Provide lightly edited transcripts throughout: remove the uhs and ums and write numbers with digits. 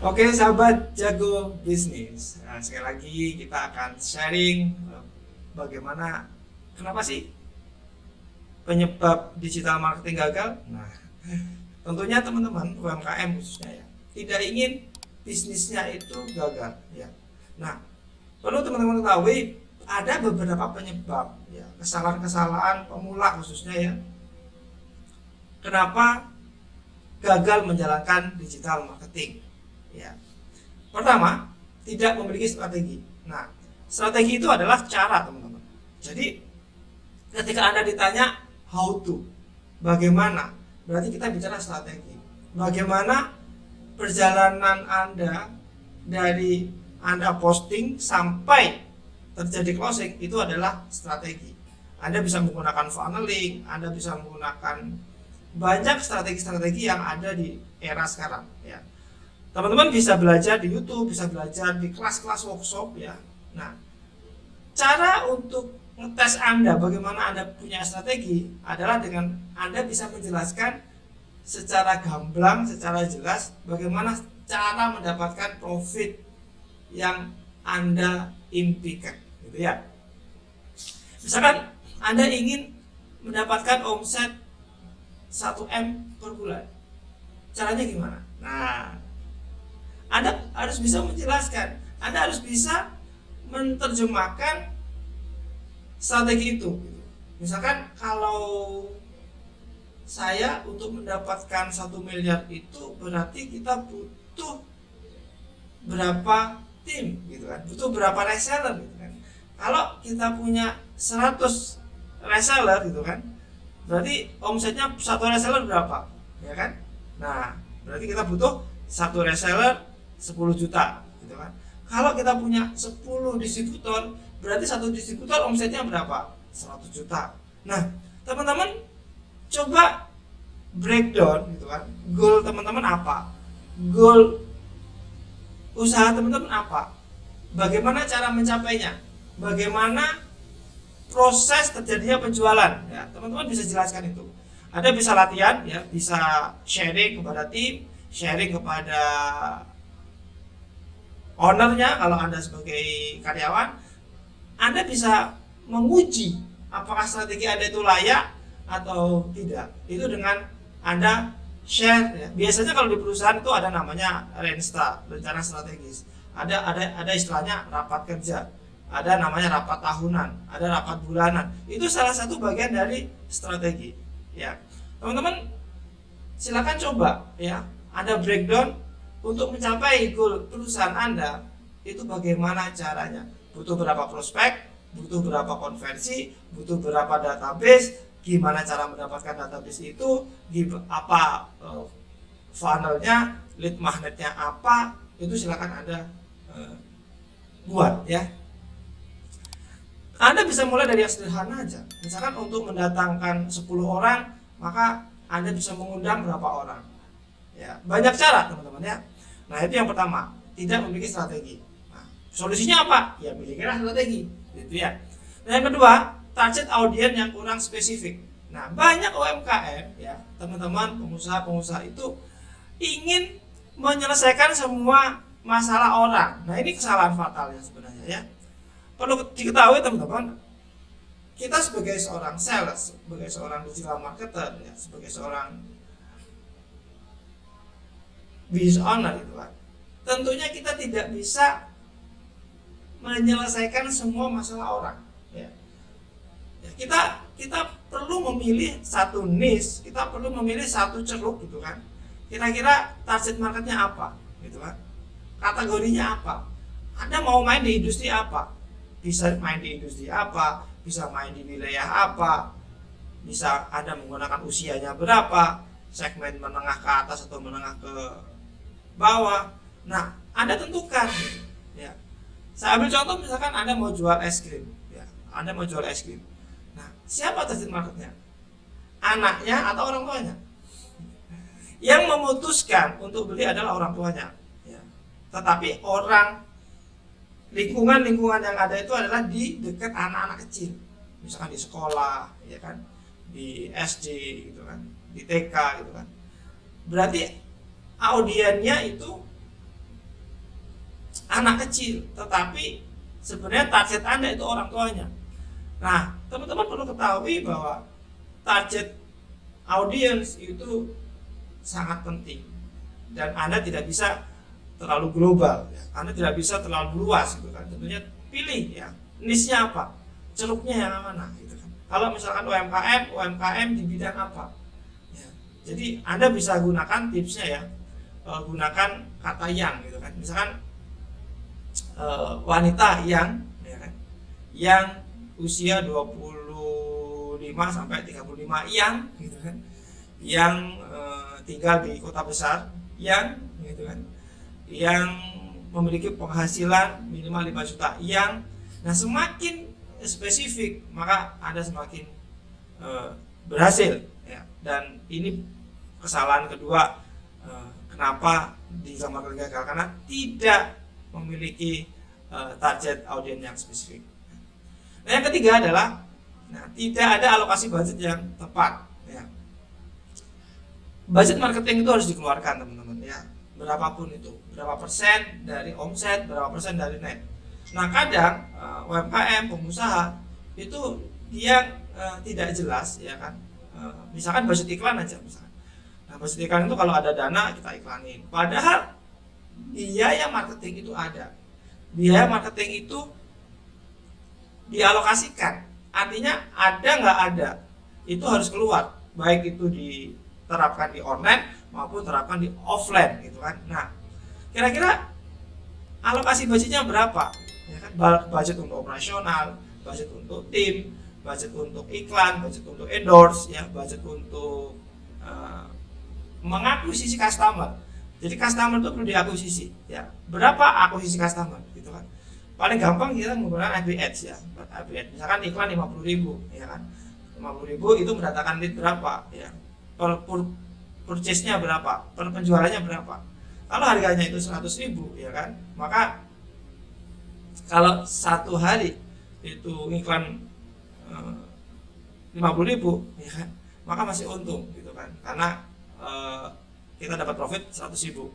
Oke sahabat jago bisnis, nah, sekali lagi kita akan sharing bagaimana, kenapa sih penyebab digital marketing gagal. Nah, tentunya teman-teman UMKM khususnya ya, tidak ingin bisnisnya itu gagal ya. Nah, perlu teman-teman ketahui ada beberapa penyebab ya, kesalahan-kesalahan pemula khususnya ya, kenapa gagal menjalankan digital marketing ya. Pertama, tidak memiliki strategi. Nah, strategi itu adalah cara, teman-teman. Jadi ketika Anda ditanya how to, bagaimana, berarti kita bicara strategi. Bagaimana perjalanan Anda dari Anda posting sampai terjadi closing, itu adalah strategi. Anda bisa menggunakan funneling, Anda bisa menggunakan banyak strategi-strategi yang ada di era sekarang ya. Teman-teman bisa belajar di YouTube, bisa belajar di kelas-kelas workshop ya. Nah, cara untuk ngetes Anda bagaimana Anda punya strategi adalah dengan Anda bisa menjelaskan secara gamblang, secara jelas bagaimana cara mendapatkan profit yang Anda impikan gitu ya. Misalkan Anda ingin mendapatkan omset 1M per bulan. Caranya gimana? Nah, Anda harus bisa menjelaskan, Anda harus bisa menerjemahkan strategi itu. Misalkan kalau saya untuk mendapatkan 1 miliar itu berarti kita butuh berapa tim gitu kan, butuh berapa reseller gitu kan. Kalau kita punya 100 reseller gitu kan, berarti omsetnya satu reseller berapa ya kan. Nah, berarti kita butuh satu reseller 10 juta gitu kan. Kalau kita punya 10 distributor, berarti satu distributor omsetnya berapa? 100 juta. Nah, teman-teman coba breakdown gitu kan. Goal teman-teman apa? Goal usaha teman-teman apa? Bagaimana cara mencapainya? Bagaimana proses terjadinya penjualan? Ya, teman-teman bisa jelaskan itu. Anda bisa latihan ya, bisa sharing kepada tim, sharing kepada ownernya kalau Anda sebagai karyawan. Anda bisa menguji apakah strategi Anda itu layak atau tidak. Itu dengan Anda share ya. Biasanya kalau di perusahaan itu ada namanya RENSTA, rencana strategis. Ada istilahnya rapat kerja. Ada namanya rapat tahunan, ada rapat bulanan. Itu salah satu bagian dari strategi ya. Teman-teman silakan coba ya, Anda breakdown untuk mencapai goal perusahaan Anda itu bagaimana caranya. Butuh berapa prospek, butuh berapa konversi, butuh berapa database, gimana cara mendapatkan database itu, apa funnelnya, lead magnetnya apa, itu silakan Anda buat ya. Anda bisa mulai dari yang sederhana aja. Misalkan untuk mendatangkan 10 orang, maka Anda bisa mengundang berapa orang ya. Banyak cara teman-teman ya. Nah, itu yang pertama, tidak memiliki strategi. Solusinya apa? Ya milikilah strategi, gitu ya. Nah, yang kedua, target audiens yang kurang spesifik. Nah, banyak UMKM ya, teman-teman pengusaha-pengusaha itu ingin menyelesaikan semua masalah orang. Nah, ini kesalahan fatal ya sebenarnya ya. Perlu diketahui teman-teman, kita sebagai seorang sales, sebagai seorang digital marketer ya, sebagai seorang business owner gitu kan, tentunya kita tidak bisa menyelesaikan semua masalah orang ya. Kita perlu memilih satu niche, kita perlu memilih satu ceruk gitu kan. Kira-kira target marketnya apa gitu kan, kategorinya apa, Anda mau main di industri apa, bisa main di industri apa, bisa main di wilayah apa, bisa Anda menggunakan usianya berapa, segmen menengah ke atas atau menengah ke bawah. Nah, Anda tentukan ya. Saya ambil contoh, misalkan Anda mau jual es krim ya. Anda mau jual es krim. Nah, siapa target marketnya? Anaknya atau orang tuanya? Yang memutuskan untuk beli adalah orang tuanya ya. Tetapi orang lingkungan yang ada itu adalah di dekat anak-anak kecil. Misalkan di sekolah ya kan, di SD gitu kan, di TK gitu kan. Berarti audiennya itu anak kecil, tetapi sebenarnya target Anda itu orang tuanya. Nah, teman-teman perlu ketahui bahwa target audience itu sangat penting, dan Anda tidak bisa terlalu global ya. Anda tidak bisa terlalu luas gitu kan. Tentunya pilih ya, niche-nya apa, ceruknya yang mana gitu kan. Kalau misalkan UMKM di bidang apa ya. Jadi Anda bisa gunakan tipsnya ya, gunakan kata yang gitu kan. Misalkan wanita yang ya kan, yang usia 25 sampai 35 yang gitu kan, yang tinggal di kota besar yang gitu kan, yang memiliki penghasilan minimal 5 juta yang. Nah, semakin spesifik maka Anda semakin berhasil ya. Dan ini kesalahan kedua kenapa di zaman gagal, karena tidak memiliki target audiens yang spesifik. Nah, yang ketiga adalah tidak ada alokasi budget yang tepat ya. Budget marketing itu harus dikeluarkan teman-teman ya, berapapun itu, berapa persen dari omset, berapa persen dari net. Nah, kadang UMKM pengusaha itu dia tidak jelas ya kan, misalkan budget iklan aja misalkan. Nah, budget iklan itu kalau ada dana kita iklanin, padahal biaya marketing itu ada, biaya marketing itu dialokasikan, artinya ada nggak ada itu harus keluar, baik itu diterapkan di online maupun terapkan di offline gitu kan. Nah, kira-kira alokasi budgetnya berapa ya kan, budget untuk operasional, budget untuk tim, budget untuk iklan, budget untuk endorse ya, budget untuk mengakuisisi customer. Jadi customer itu perlu diakuisisi ya, berapa akuisisi customer gitu kan. Paling gampang kita menggunakan FB Ads ya, FB Ads. Misalkan iklan 50.000 ya kan, 50.000 itu mendatangkan lead berapa ya, per purchase-nya berapa, per penjualannya berapa. Kalau harganya itu 100.000 ya kan, maka kalau satu hari itu iklan 50.000 ya kan, maka masih untung gitu kan, karena kita dapat profit 100.000.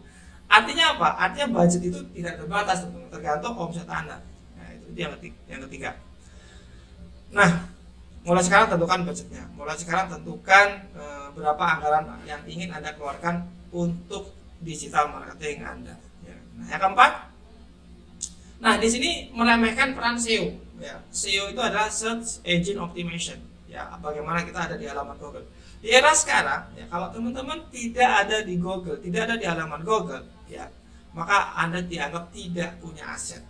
Artinya apa? Artinya budget itu tidak terbatas, tergantung omset Anda. Nah, itu yang ketiga. Nah, mulai sekarang tentukan budgetnya. Mulai sekarang tentukan berapa anggaran yang ingin Anda keluarkan untuk digital marketing Anda. Ya. Nah, yang keempat, nah di sini meremehkan peran SEO. Ya, SEO itu adalah Search Engine Optimization. Ya, bagaimana kita ada di halaman Google. Di era sekarang, ya, kalau teman-teman tidak ada di Google, tidak ada di halaman Google, ya, maka Anda dianggap tidak punya aset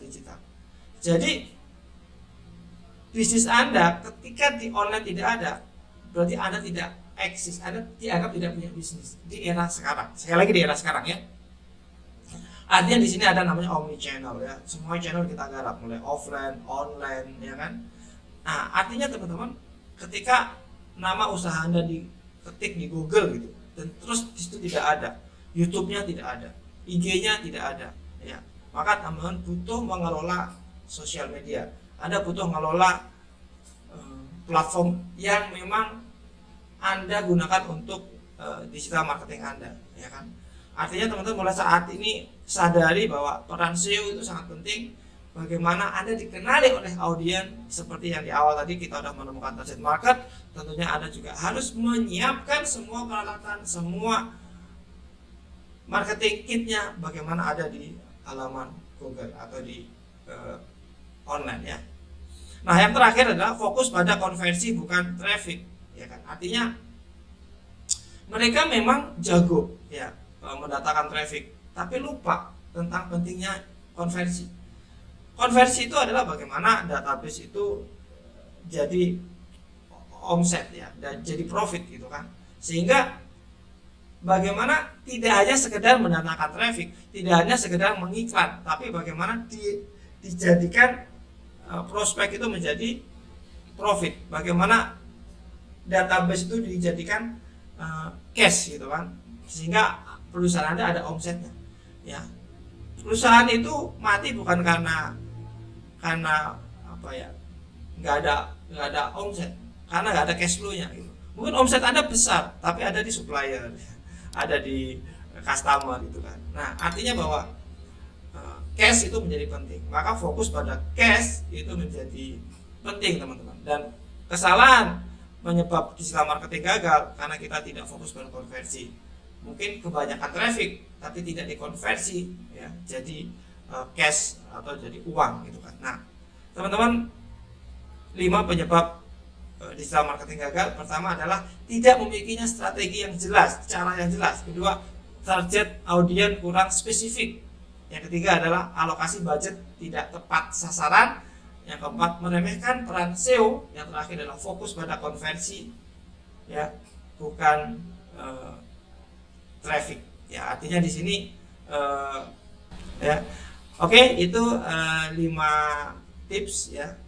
digital. Jadi bisnis Anda ketika di online tidak ada, berarti Anda tidak eksis, Anda dianggap tidak punya bisnis di era sekarang. Sekali lagi di era sekarang ya. Artinya di sini ada namanya omni channel ya. Semua channel kita garap, mulai offline, online, ya kan. Nah, artinya teman-teman, ketika nama usaha Anda diketik di Google gitu, dan terus di situ tidak ada, YouTube-nya tidak ada, IG-nya tidak ada, ya, maka teman-teman butuh mengelola sosial media. Anda butuh mengelola platform yang memang Anda gunakan untuk digital marketing Anda, ya kan. Artinya teman-teman mulai saat ini sadari bahwa peran SEO itu sangat penting. Bagaimana Anda dikenali oleh audiens, seperti yang di awal tadi kita sudah menemukan target market. Tentunya Anda juga harus menyiapkan semua peralatan, semua marketing kitnya, bagaimana ada di halaman Google atau di online ya. Nah, yang terakhir adalah fokus pada konversi bukan traffic, ya kan. Artinya mereka memang jago ya mendatangkan traffic, tapi lupa tentang pentingnya konversi. Konversi itu adalah bagaimana database itu jadi omset ya, dan jadi profit gitu kan. Sehingga bagaimana tidak hanya sekedar mendatangkan traffic, tidak hanya sekedar mengiklan, tapi bagaimana dijadikan prospek itu menjadi profit. Bagaimana database itu dijadikan cash gitu kan. Sehingga perusahaan Anda ada omsetnya. Ya. Perusahaan itu mati bukan karena apa ya, nggak ada omset, karena nggak ada cash flow-nya gitu. Mungkin omset Anda besar, tapi ada di supplier, ada di customer gitu kan. Nah, artinya bahwa cash itu menjadi penting. Maka fokus pada cash itu menjadi penting, teman-teman. Dan kesalahan penyebab digital marketing gagal karena kita tidak fokus pada konversi. Mungkin kebanyakan traffic tapi tidak dikonversi ya jadi cash atau jadi uang gitu kan. Nah, teman-teman, 5 penyebab digital marketing gagal. Pertama adalah tidak memilikinya strategi yang jelas, cara yang jelas. Kedua, target audiens kurang spesifik. Yang ketiga adalah alokasi budget tidak tepat sasaran. Yang keempat, meremehkan peran SEO. Yang terakhir adalah fokus pada konversi, ya, bukan traffic. Ya, artinya di sini, ya, oke, itu 5 tips ya,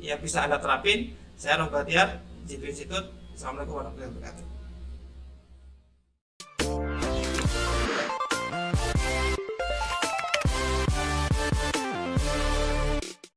yang bisa Anda terapin. Saya Rob Bahtiar, Jitu Institute. Assalamualaikum warahmatullahi wabarakatuh.